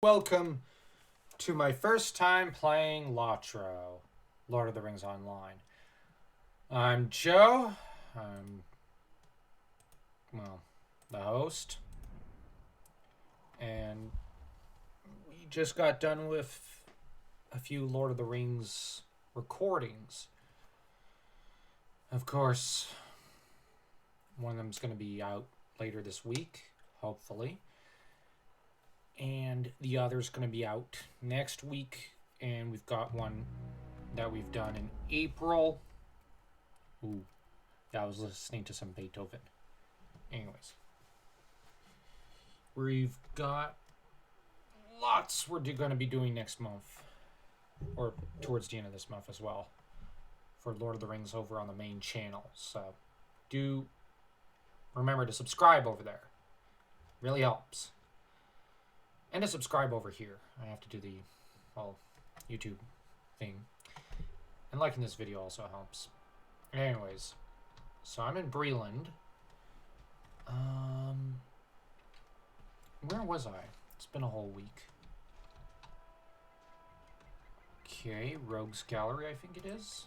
Welcome to my first time playing LOTRO, Lord of the Rings Online. I'm Joe. I'm, the host. And we just got done with a few Lord of the Rings recordings. Of course, one of them's going to be out later this week, hopefully. And the other's going to be out next week. And we've got one that we've done in April. Ooh, yeah, I was listening to some Beethoven. Anyways, we've got lots we're going to be doing next month. Or towards the end of this month as well. For Lord of the Rings over on the main channel. So, do remember to subscribe over there. Really helps. And to subscribe over here. I have to do the, YouTube thing. And liking this video also helps. Anyways, so I'm in Brigand. Where was I? It's been a whole week. Okay, Rogues Gallery, I think it is.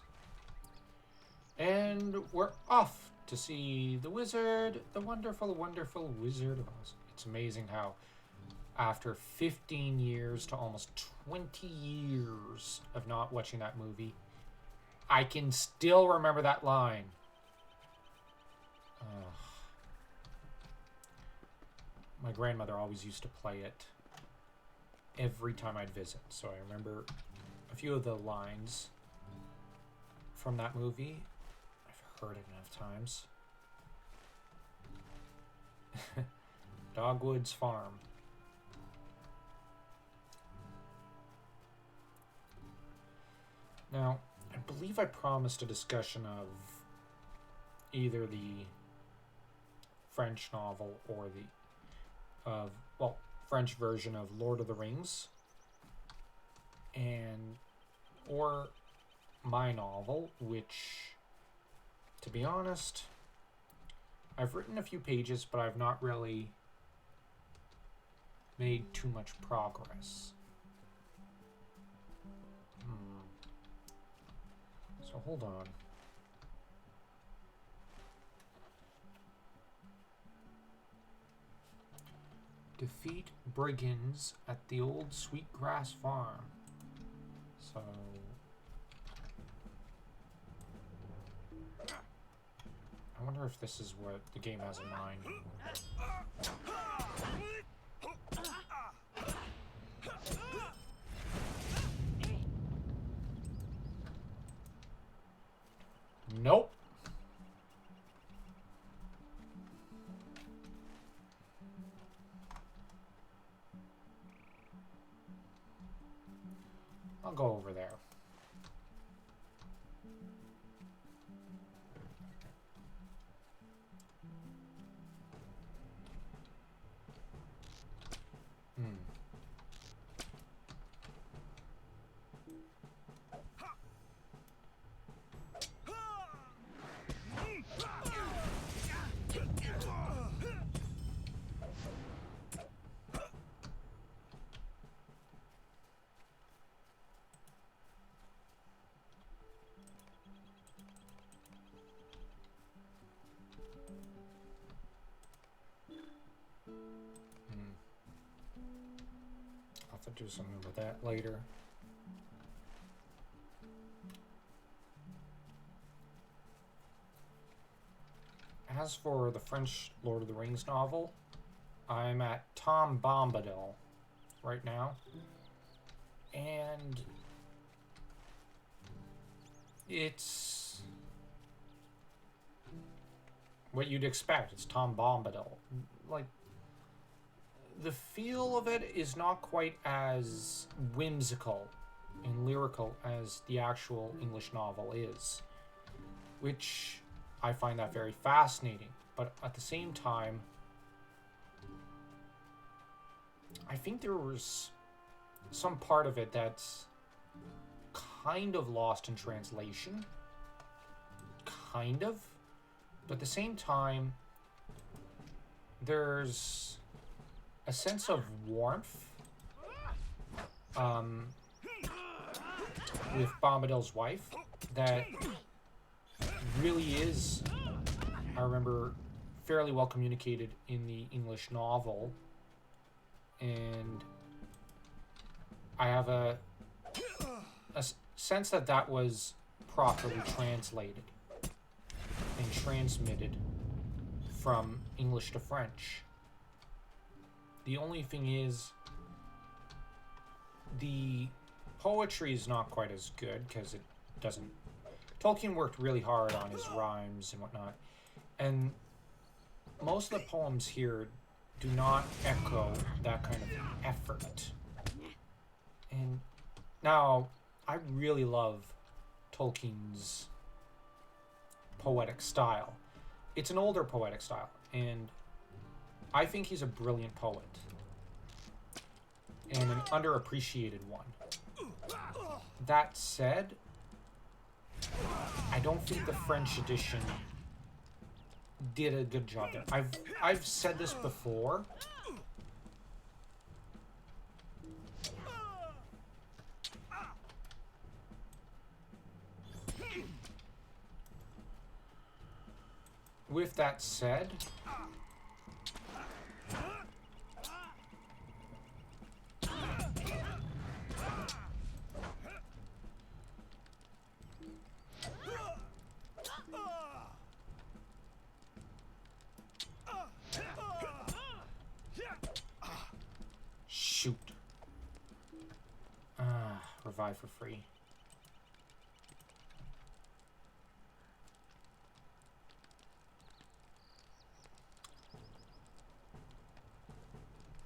And we're off to see the wizard, the wonderful, wonderful Wizard of Oz. It's amazing how after 15 years to almost 20 years of not watching that movie, I can still remember that line. My grandmother always used to play it every time I'd visit, so I remember a few of the lines from that movie. I've heard it enough times. Dogwood's Farm. Now, I believe I promised a discussion of either the French novel or the French version of Lord of the Rings, or my novel, which, to be honest, I've written a few pages, but I've not really made too much progress. So hold on. Defeat brigands at the old Sweetgrass Farm. So I wonder if this is what the game has in mind. Nope. I'll go over there. I'll have to do something with that later. As for the French Lord of the Rings novel, I'm at Tom Bombadil right now. And it's what you'd expect. It's Tom Bombadil. Like, the feel of it is not quite as whimsical and lyrical as the actual English novel is, which I find that very fascinating. But at the same time, I think there was some part of it that's kind of lost in translation. Kind of. But at the same time, there's a sense of warmth with Bombadil's wife that really is, I remember, fairly well communicated in the English novel, and I have a sense that that was properly translated and transmitted from English to French. The only thing is, the poetry is not quite as good because it doesn't... Tolkien worked really hard on his rhymes and whatnot, and most of the poems here do not echo that kind of effort. And now, I really love Tolkien's poetic style. It's an older poetic style, and I think he's a brilliant poet. And an underappreciated one. That said, I don't think the French edition did a good job there. I've said this before. With that said, shoot. Revive for free.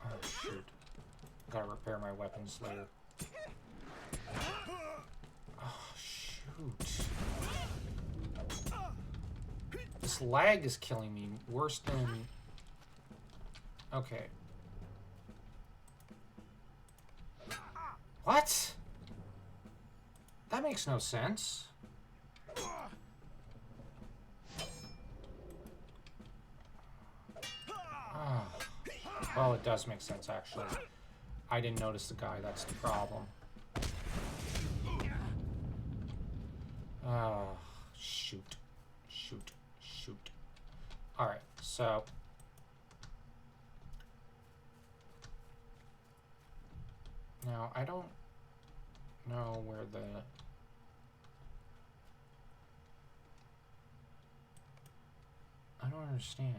Oh, shoot. Gotta repair my weapons later. Oh, shoot. This lag is killing me worse than... Okay. What? That makes no sense. Oh. Well, it does make sense, actually. I didn't notice the guy, that's the problem. Oh, shoot. Shoot. Shoot. Alright, so... Now, I don't know where the... I don't understand.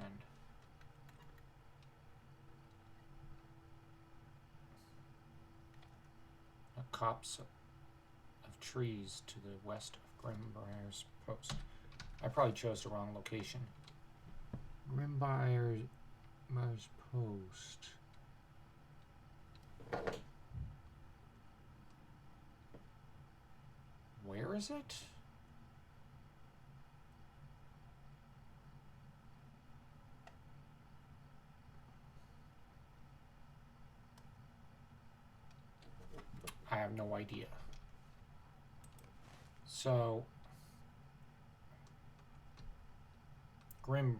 A copse of trees to the west of Grimbriar's Post. I probably chose the wrong location. Grimbriar's Post. Where is it? I have no idea. So, Grimbriar.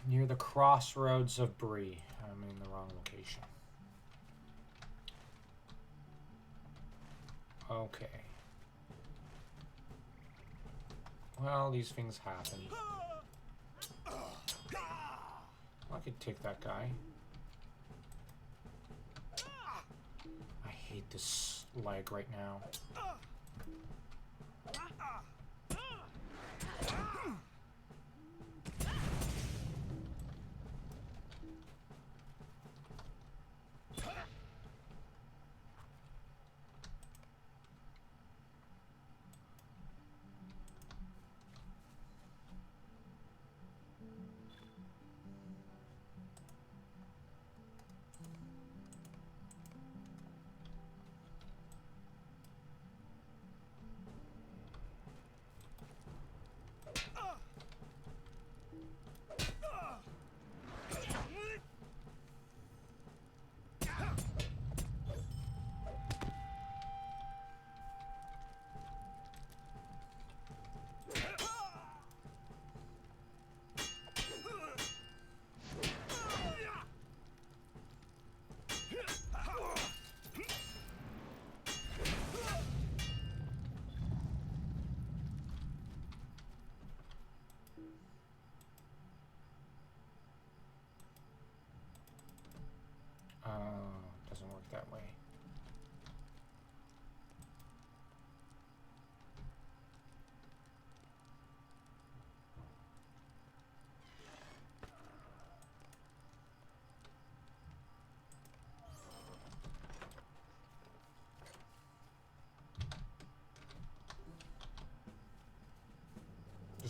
Near the crossroads of Bree. I'm in the wrong location. Okay. Well, these things happen. I could take that guy. I hate this lag right now.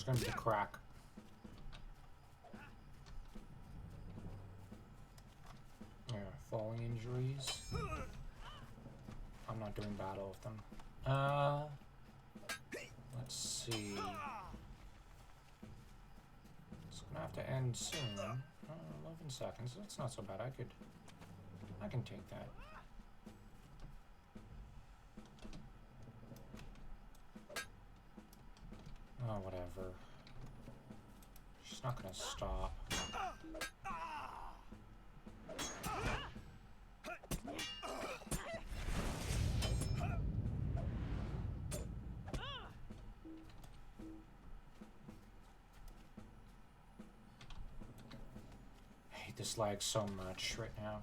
gonna be the crack. Yeah, falling injuries. I'm not doing battle with them. Let's see. It's gonna have to end soon. 11 seconds. That's not so bad. I can take that. Oh, whatever. She's not gonna stop. I hate this lag so much right now.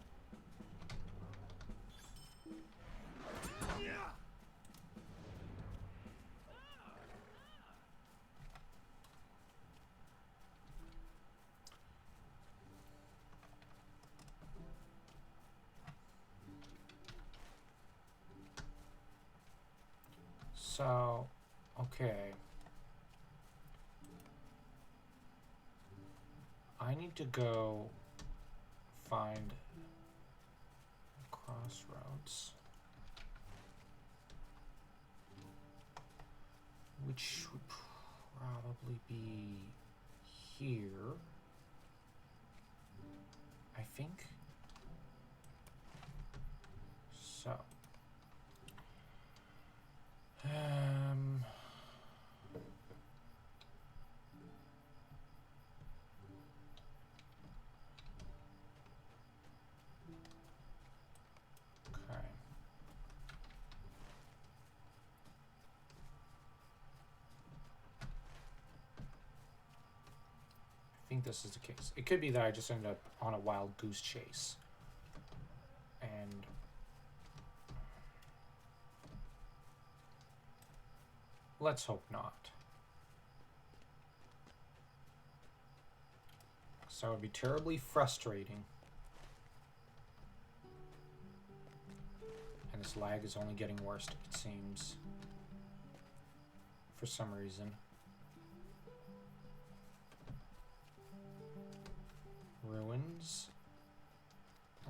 So, okay. I need to go find crossroads, which would probably be here, I think. So, okay. I think this is the case. It could be that I just ended up on a wild goose chase. And let's hope not. So it would be terribly frustrating. And this lag is only getting worse, it seems. For some reason. Ruins.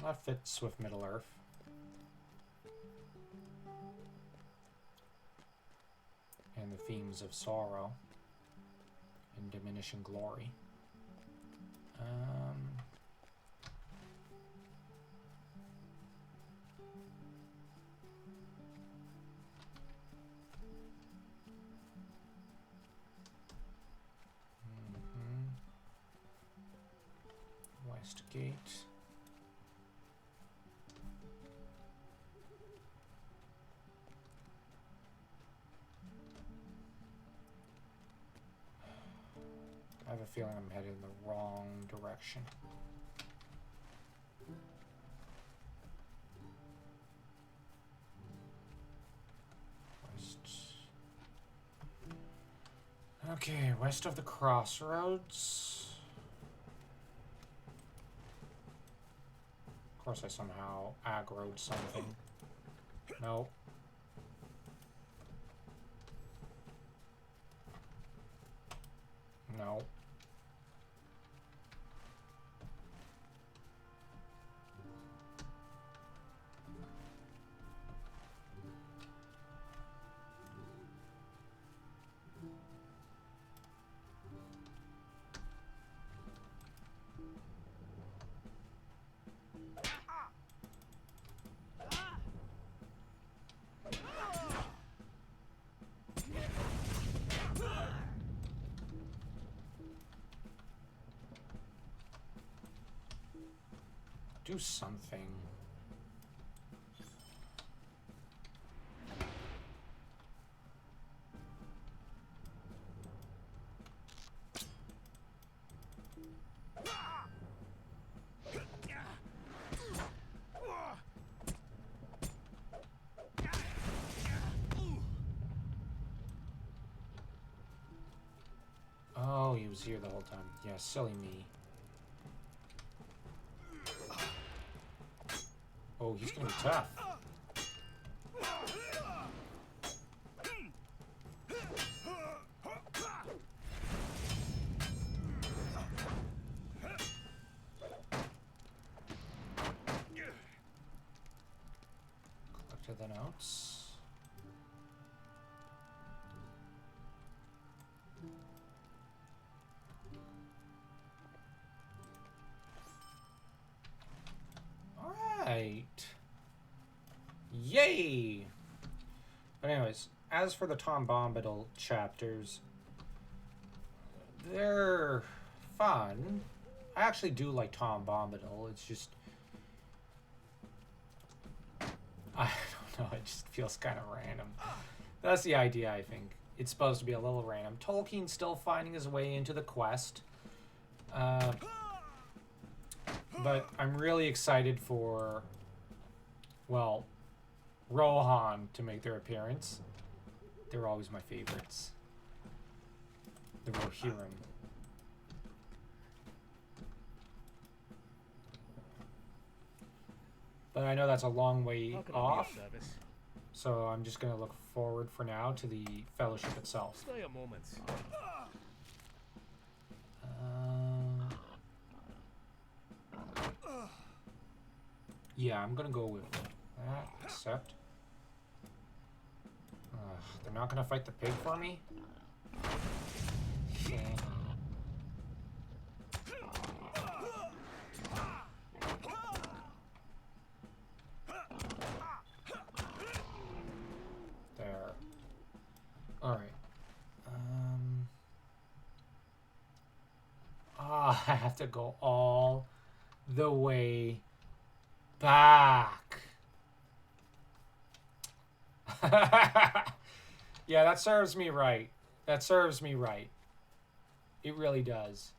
Well, that fits with Middle-earth. And the themes of sorrow and diminishing glory. West Gate. I have a feeling I'm headed in the wrong direction. West. Okay, west of the crossroads. Of course I somehow aggroed something. Nope. No. Do something. Oh, he was here the whole time. Yeah, silly me. Oh, he's gonna be tough. to the notes. Alright. Yay! But anyways, as for the Tom Bombadil chapters, they're fun. I actually do like Tom Bombadil. It's just... I don't know, it just feels kind of random. That's the idea, I think. It's supposed to be a little random. Tolkien's still finding his way into the quest. But I'm really excited for, well, Rohan to make their appearance. They're always my favorites. The Rohirrim. But I know that's a long way off, so I'm just going to look forward for now to the Fellowship itself. Stay a moment. Yeah, I'm going to go with that, except... they're not going to fight the pig for me? Okay. There. Alright. I have to go all the way back. Yeah, that serves me right. That serves me right. It really does.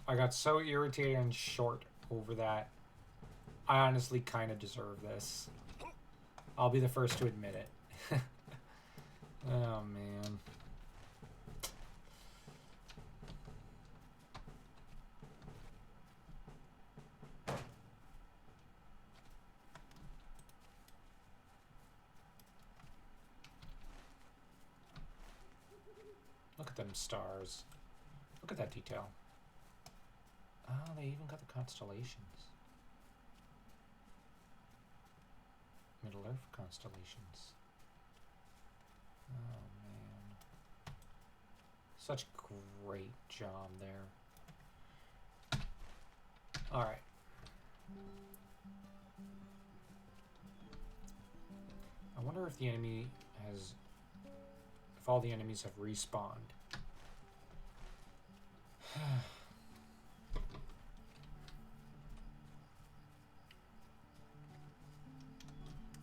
I got so irritated and short over that. I honestly kind of deserve this. I'll be the first to admit it. Oh, man. Look at them stars. Look at that detail. Oh, they even got the constellations. Middle-earth constellations. Oh, man. Such great job there. Alright. I wonder if the enemy has... if all the enemies have respawned.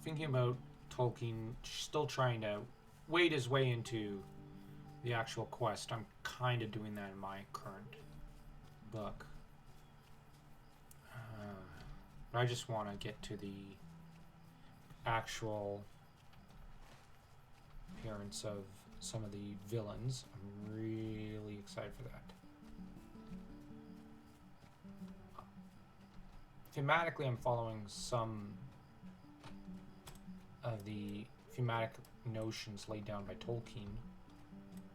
Thinking about Tolkien still trying to wade his way into the actual quest. I'm kind of doing that in my current book. But I just want to get to the actual appearance of some of the villains. I'm really excited for that. Thematically, I'm following some of the thematic notions laid down by Tolkien,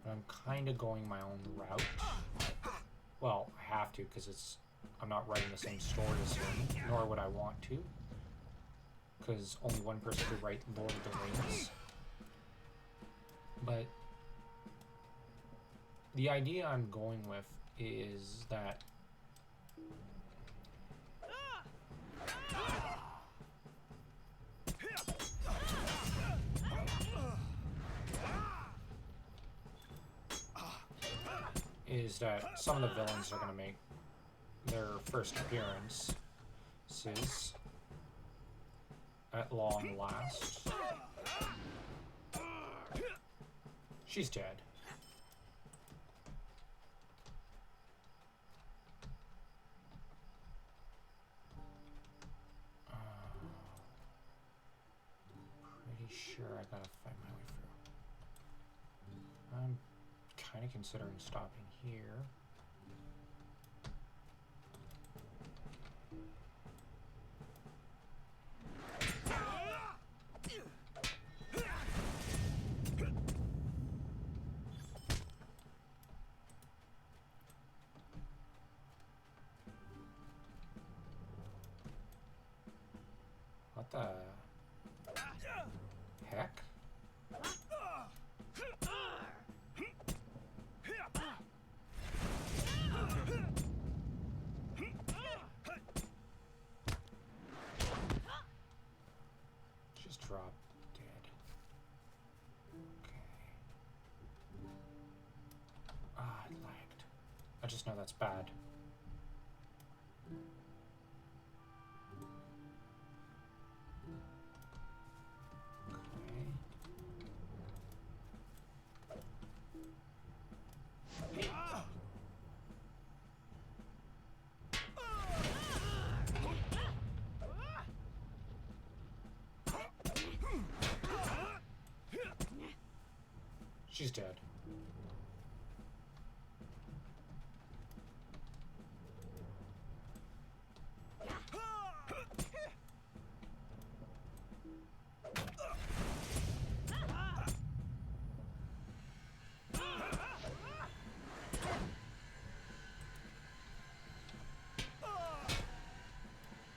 but I'm kind of going my own route. Well, I have to, because I'm not writing the same story as him, nor would I want to, because only one person could write Lord of the Rings. But the idea I'm going with is that some of the villains are going to make their first appearances at long last. She's dead. Pretty sure I gotta fight my way through. I'm kind of considering stopping here. The heck? Just drop dead. Okay. Ah, it lagged. I just know that's bad. She's dead.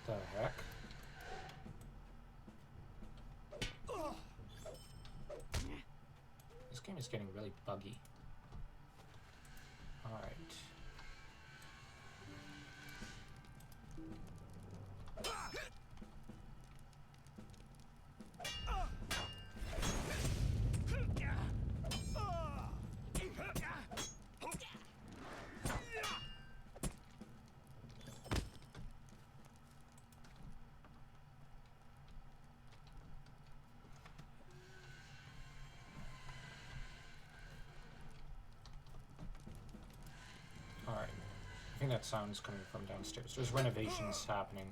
The heck? This game is getting really buggy. All right. Alright, I think that sound is coming from downstairs. There's renovations happening,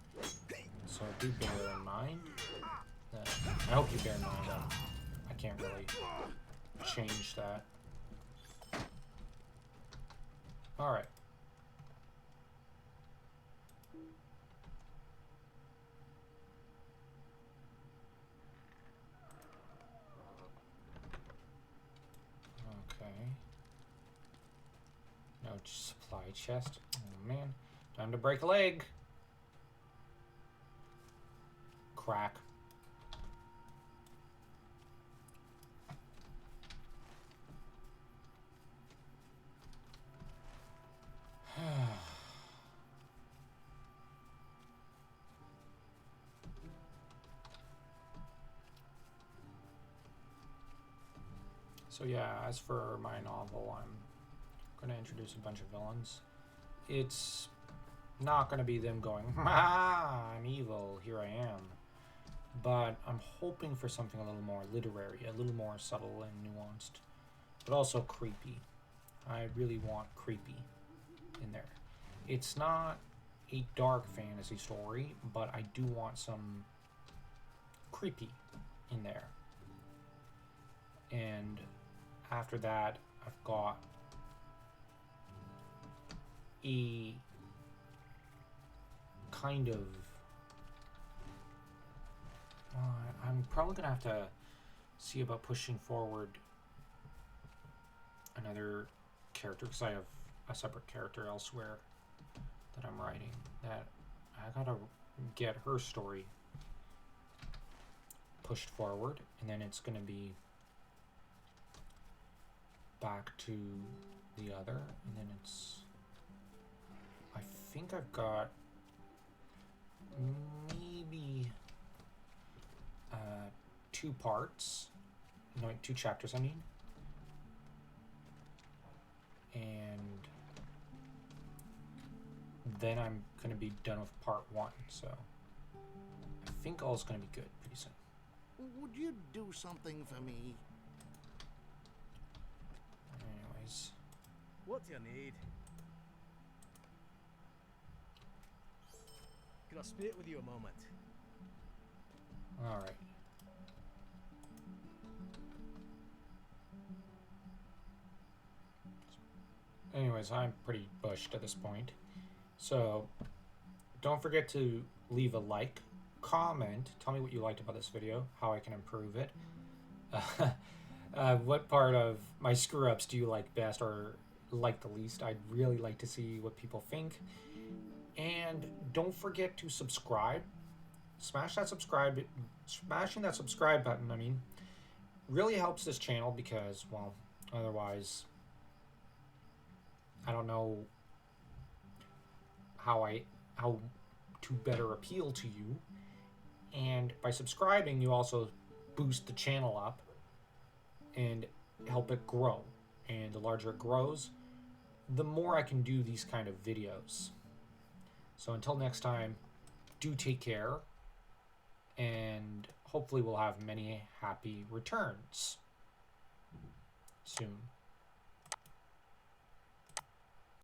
so do bear in mind that, I hope you bear in mind that I can't really change that. Alright. Okay. No supply chest. Oh man. Time to break a leg. Crack. So yeah, as for my novel, I'm going to introduce a bunch of villains. It's not going to be them going, ah, I'm evil, here I am. But I'm hoping for something a little more literary, a little more subtle and nuanced, but also creepy. I really want creepy in there. It's not a dark fantasy story, but I do want some creepy in there. And after that, I've got a kind of... I'm probably going to have to see about pushing forward another character, because I have a separate character elsewhere that I'm writing, that I gotta get her story pushed forward, and then it's gonna be back to the other, and then it's... I think I've got maybe 2 parts, no, 2 chapters, I mean. And then I'm going to be done with part 1, so I think all's going to be good pretty soon. Would you do something for me? Anyways. What do you need? Can I speak with you a moment? Alright. Anyways, I'm pretty bushed at this point. So, don't forget to leave a like, comment, tell me what you liked about this video, how I can improve it. What part of my screw-ups do you like best or like the least? I'd really like to see what people think. And don't forget to subscribe smashing that subscribe button, I mean, really helps this channel because, well, otherwise, I don't know how to better appeal to you. And by subscribing, you also boost the channel up and help it grow. And the larger it grows, the more I can do these kind of videos. So until next time, do take care, and hopefully we'll have many happy returns soon.